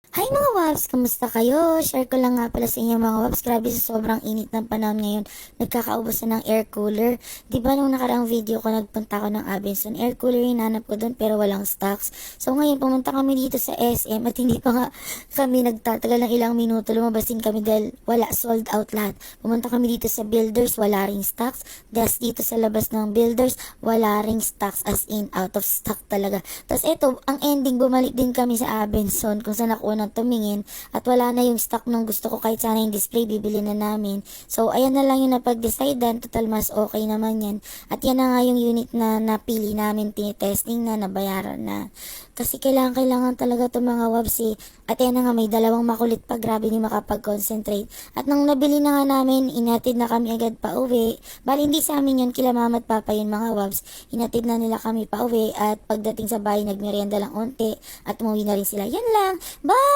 Ay mga Wabs, kamusta kayo? Share ko lang nga pala sa inyo mga Wabs. Grabe sa sobrang init ng panahon ngayon. Nagkakaubos na ng air cooler. Di ba nung nakaraang video ko nagpunta ko ng Abenson, air cooler yung hinanap ko doon pero walang stocks. So ngayon pumunta kami dito sa SM at hindi pa nga kami nagtatagal ng ilang minuto. Lumabas din kami dahil wala, sold out lahat. Pumunta kami dito sa Builders, wala ring stocks. That's dito sa labas ng Builders, wala ring stocks, as in out of stock talaga. Tapos eto, ang ending, bumalik din kami sa Abenson kung saan ako nang tumingin at wala na yung stock nung gusto ko, kahit sana yung display bibili na namin. So ayan na lang yung napag-decidean, total mas okay naman yan. At yan na nga yung unit na napili namin, tinitesting na, nabayaran na. Kasi kailangan talaga itong mga wabsi. At yan na nga, may dalawang makulit pa, grabe ni makapag-concentrate. At nung nabili na nga namin, inatid na kami agad pa uwi. Bali hindi sa amin yun, kila mama at papa yun mga wabs. Inatid na nila kami pa uwi at pagdating sa bahay, nagmerienda lang unti at umuwi na rin sila. Yan lang. Bye!